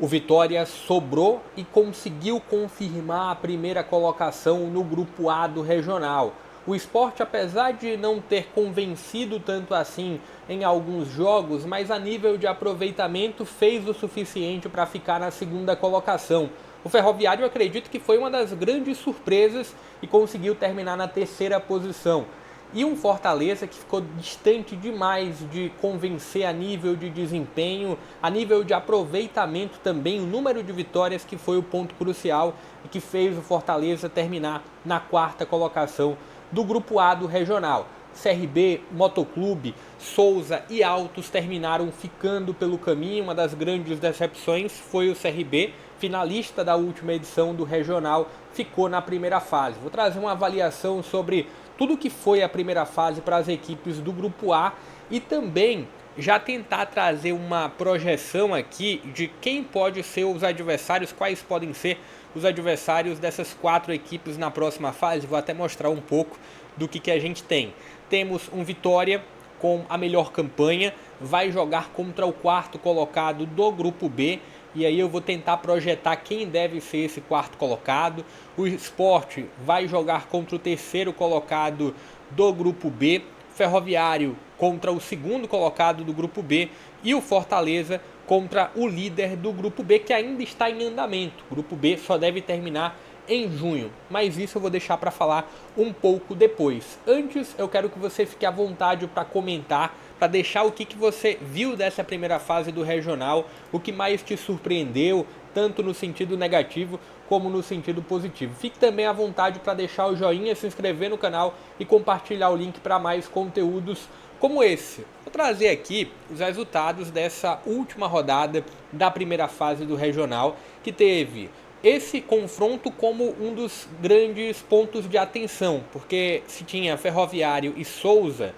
O Vitória sobrou e conseguiu confirmar a primeira colocação no Grupo A do Regional. O Sport, apesar de não ter convencido tanto assim em alguns jogos, mas a nível de aproveitamento fez o suficiente para ficar na segunda colocação. O Ferroviário, eu acredito que foi uma das grandes surpresas e conseguiu terminar na terceira posição. E um Fortaleza que ficou distante demais de convencer a nível de desempenho, a nível de aproveitamento também, o número de vitórias que foi o ponto crucial e que fez o Fortaleza terminar na quarta colocação do Grupo A do Regional. CRB, Motoclube, Souza e Altos terminaram ficando pelo caminho. Uma das grandes decepções foi o CRB, finalista da última edição do Regional, ficou na primeira fase. Vou trazer uma avaliação sobre tudo que foi a primeira fase para as equipes do Grupo A e também já tentar trazer uma projeção aqui de quem pode ser os adversários, quais podem ser os adversários dessas quatro equipes na próxima fase. Vou até mostrar um pouco do que a gente tem. Temos um Vitória com a melhor campanha, vai jogar contra o quarto colocado do Grupo B, e aí eu vou tentar projetar quem deve ser esse quarto colocado. O Sport vai jogar contra o terceiro colocado do Grupo B, Ferroviário contra o segundo colocado do Grupo B e o Fortaleza contra o líder do Grupo B, que ainda está em andamento. O Grupo B só deve terminar em junho, mas isso eu vou deixar para falar um pouco depois. Antes, eu quero que você fique à vontade para comentar, para deixar o que você viu dessa primeira fase do Regional, o que mais te surpreendeu, tanto no sentido negativo como no sentido positivo. Fique também à vontade para deixar o joinha, se inscrever no canal e compartilhar o link para mais conteúdos como esse. Vou trazer aqui os resultados dessa última rodada da primeira fase do Regional, que teve esse confronto como um dos grandes pontos de atenção, porque se tinha Ferroviário e Souza,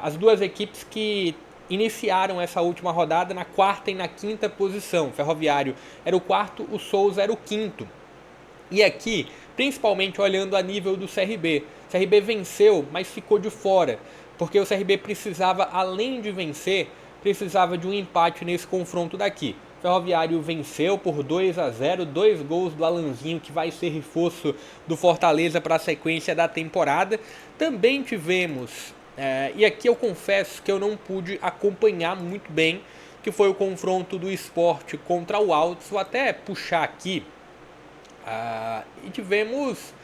as duas equipes que iniciaram essa última rodada na quarta e na quinta posição. O Ferroviário era o quarto, o Souza era o quinto. E aqui, principalmente olhando a nível do CRB. O CRB venceu, mas ficou de fora, porque o CRB precisava, além de vencer, precisava de um empate nesse confronto daqui. O Ferroviário venceu por 2-0, 2 gols do Alanzinho, que vai ser reforço do Fortaleza para a sequência da temporada. Também tivemos, e aqui eu confesso que eu não pude acompanhar muito bem, que foi o confronto do Sport contra o Altos. Vou até puxar aqui. E tivemos,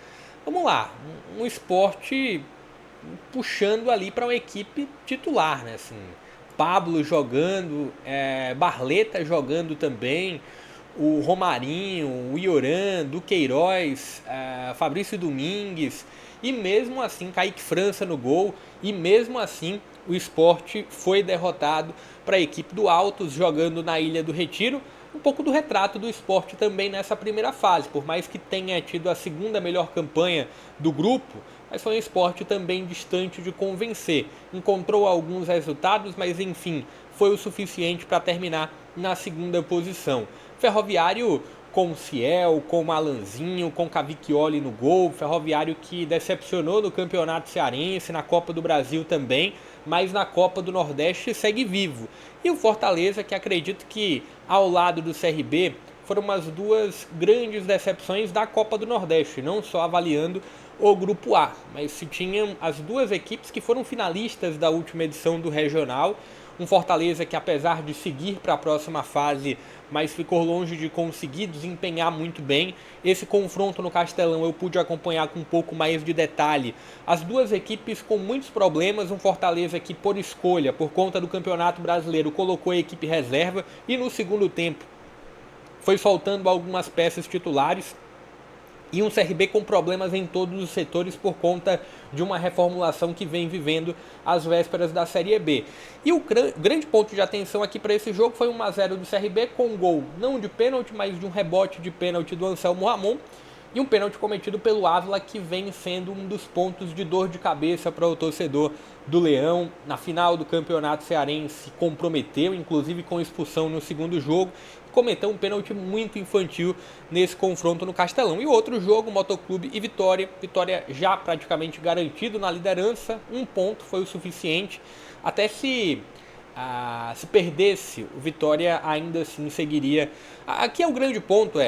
vamos lá, um Sport puxando ali para uma equipe titular, né? Assim, Pablo jogando, Barleta jogando também, o Romarinho, o Ioran, Duqueiroz, Fabrício Domingues, e mesmo assim Kaique França no gol, e mesmo assim o Sport foi derrotado para a equipe do Altos, jogando na Ilha do Retiro. Um pouco do retrato do Sport também nessa primeira fase, por mais que tenha tido a segunda melhor campanha do grupo, mas foi um Sport também distante de convencer. Encontrou alguns resultados, mas enfim, foi o suficiente para terminar na segunda posição. Ferroviário com o Ciel, com o Alanzinho, com o Cavicchioli no gol. Ferroviário que decepcionou no Campeonato Cearense, na Copa do Brasil também, mas na Copa do Nordeste segue vivo. E o Fortaleza, que acredito que ao lado do CRB foram as duas grandes decepções da Copa do Nordeste, não só avaliando o Grupo A, mas se tinham as duas equipes que foram finalistas da última edição do Regional. Um Fortaleza que, apesar de seguir para a próxima fase, mas ficou longe de conseguir desempenhar muito bem. Esse confronto no Castelão eu pude acompanhar com um pouco mais de detalhe. As duas equipes com muitos problemas. Um Fortaleza que, por escolha, por conta do Campeonato Brasileiro, colocou a equipe reserva e no segundo tempo foi soltando algumas peças titulares. E um CRB com problemas em todos os setores por conta de uma reformulação que vem vivendo às vésperas da Série B. E o grande ponto de atenção aqui para esse jogo foi 1-0 do CRB, com um gol não de pênalti, mas de um rebote de pênalti do Anselmo Ramon, e um pênalti cometido pelo Ávila, que vem sendo um dos pontos de dor de cabeça para o torcedor do Leão. Na final do Campeonato Cearense comprometeu, inclusive com expulsão no segundo jogo, cometeu um pênalti muito infantil nesse confronto no Castelão. E o outro jogo, Motoclube e Vitória. Vitória já praticamente garantido na liderança, um ponto foi o suficiente. Até se se perdesse, o Vitória ainda assim seguiria. Aqui é o grande ponto,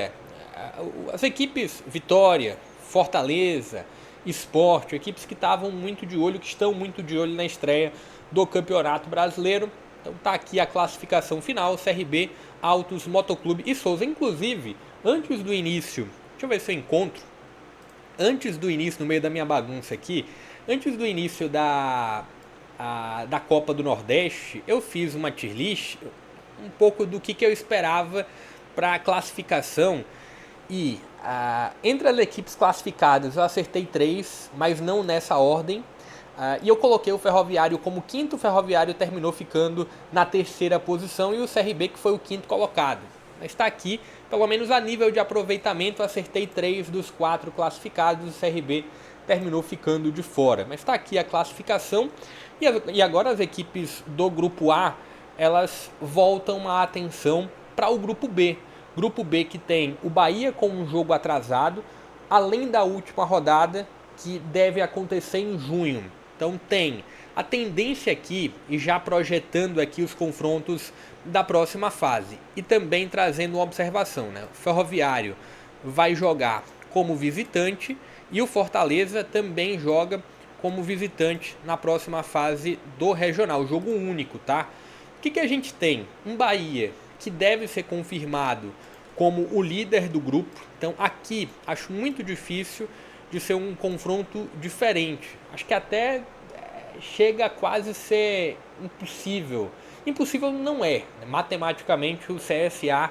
as equipes Vitória, Fortaleza, Sport, equipes que estavam muito de olho, que estão muito de olho na estreia do Campeonato Brasileiro. Então tá aqui a classificação final, CRB, Altos, Motoclube e Souza. Inclusive, antes do início, deixa eu ver se eu encontro, antes do início, no meio da minha bagunça aqui, antes do início da Copa do Nordeste, eu fiz uma tier list, um pouco do que eu esperava para a classificação. E entre as equipes classificadas eu acertei 3, mas não nessa ordem. E eu coloquei o Ferroviário como quinto, o Ferroviário terminou ficando na terceira posição e o CRB que foi o quinto colocado. Mas está aqui, pelo menos a nível de aproveitamento, eu acertei 3 dos 4 classificados, o CRB terminou ficando de fora. Mas está aqui a classificação e agora as equipes do Grupo A, elas voltam a atenção para o Grupo B. Grupo B que tem o Bahia com um jogo atrasado, além da última rodada que deve acontecer em junho. Então tem a tendência aqui, e já projetando aqui os confrontos da próxima fase, e também trazendo uma observação, né? O Ferroviário vai jogar como visitante e o Fortaleza também joga como visitante na próxima fase do regional, jogo único, tá? O que a gente tem? Um Bahia que deve ser confirmado como o líder do grupo. Então aqui acho muito difícil de ser um confronto diferente. Acho que até chega a quase ser impossível. Impossível não é. Matematicamente o CSA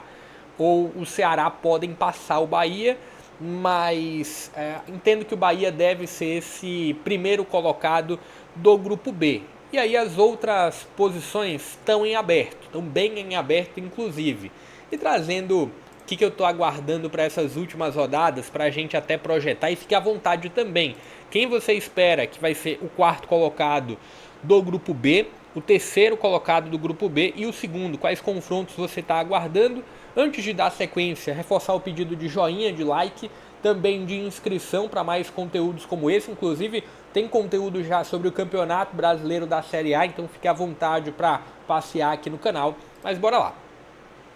ou o Ceará podem passar o Bahia, mas entendo que o Bahia deve ser esse primeiro colocado do grupo B. E aí as outras posições estão em aberto, estão bem em aberto inclusive. E trazendo o que eu estou aguardando para essas últimas rodadas, para a gente até projetar, e fique à vontade também. Quem você espera que vai ser o quarto colocado do grupo B, o terceiro colocado do grupo B e o segundo? Quais confrontos você está aguardando? Antes de dar sequência, reforçar o pedido de joinha, de like, também de inscrição para mais conteúdos como esse. Inclusive, tem conteúdo já sobre o Campeonato Brasileiro da Série A, então fique à vontade para passear aqui no canal. Mas bora lá.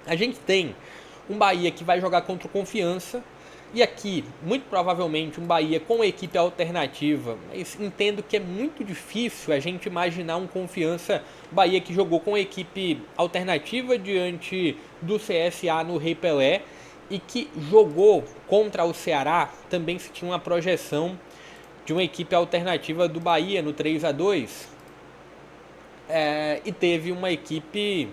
A gente tem um Bahia que vai jogar contra o Confiança, e aqui, muito provavelmente, um Bahia com equipe alternativa. Mas entendo que é muito difícil a gente imaginar um Confiança Bahia que jogou com equipe alternativa diante do CSA no Rei Pelé e que jogou contra o Ceará. Também se tinha uma projeção de uma equipe alternativa do Bahia no 3-2. E teve uma equipe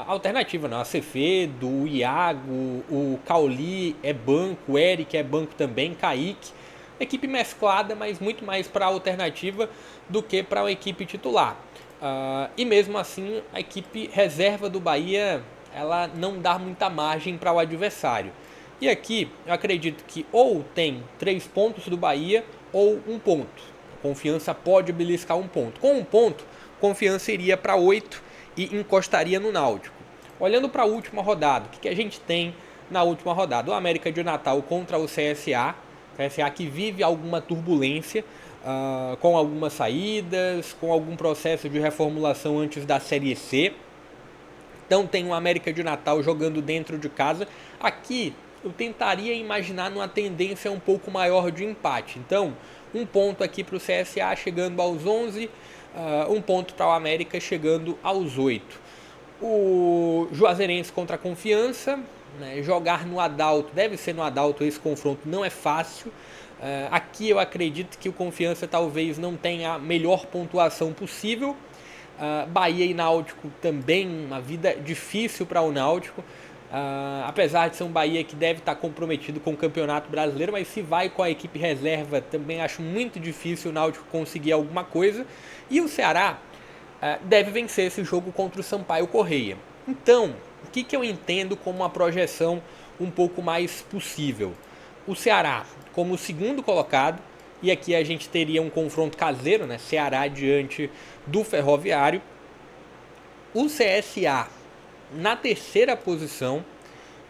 alternativa, não, a Cefedo, o Iago, o Cauli é banco, o Eric é banco também, Kaique, equipe mesclada, mas muito mais para alternativa do que para uma equipe titular. E mesmo assim a equipe reserva do Bahia, ela não dá muita margem para o adversário. E aqui eu acredito que ou tem 3 pontos do Bahia ou 1 ponto. A Confiança pode beliscar 1 ponto. Com 1 ponto, Confiança iria para 8 e encostaria no Náutico. Olhando para a última rodada, o que a gente tem na última rodada? O América de Natal contra o CSA. CSA que vive alguma turbulência, com algumas saídas, com algum processo de reformulação antes da Série C. Então tem o América de Natal jogando dentro de casa. Aqui eu tentaria imaginar numa tendência um pouco maior de empate. Então, 1 ponto aqui para o CSA chegando aos 11, 1 ponto para o América chegando aos 8. O Juazeirense contra a Confiança, né, jogar no Adalto, deve ser no Adalto, esse confronto não é fácil. Aqui eu acredito que o Confiança talvez não tenha a melhor pontuação possível. Bahia e Náutico também, uma vida difícil para o Náutico. Apesar de ser um Bahia que deve estar comprometido com o Campeonato Brasileiro, mas se vai com a equipe reserva, também acho muito difícil o Náutico conseguir alguma coisa. E o Ceará deve vencer esse jogo contra o Sampaio Corrêa. Então, o que eu entendo como uma projeção um pouco mais possível? O Ceará como o segundo colocado, e aqui a gente teria um confronto caseiro, né? Ceará diante do Ferroviário. O CSA na terceira posição,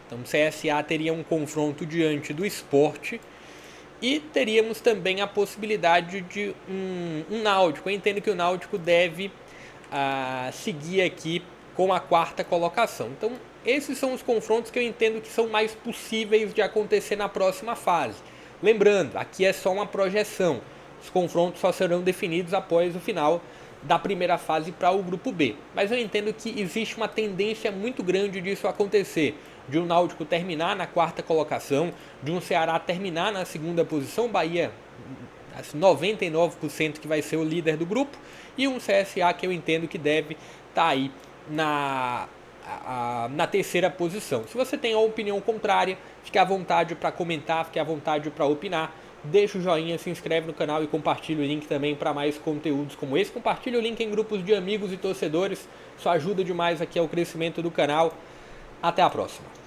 então o CSA teria um confronto diante do Sport, e teríamos também a possibilidade de um Náutico. Eu entendo que o Náutico deve seguir aqui com a quarta colocação. Então, esses são os confrontos que eu entendo que são mais possíveis de acontecer na próxima fase. Lembrando, aqui é só uma projeção. Os confrontos só serão definidos após o final da primeira fase para o grupo B. Mas eu entendo que existe uma tendência muito grande disso acontecer. De um Náutico terminar na quarta colocação, de um Ceará terminar na segunda posição, Bahia 99% que vai ser o líder do grupo, e um CSA que eu entendo que deve estar aí na terceira posição. Se você tem a opinião contrária, fique à vontade para comentar, fique à vontade para opinar. Deixa o joinha, se inscreve no canal e compartilha o link também para mais conteúdos como esse. Compartilha o link em grupos de amigos e torcedores. Isso ajuda demais aqui ao crescimento do canal. Até a próxima.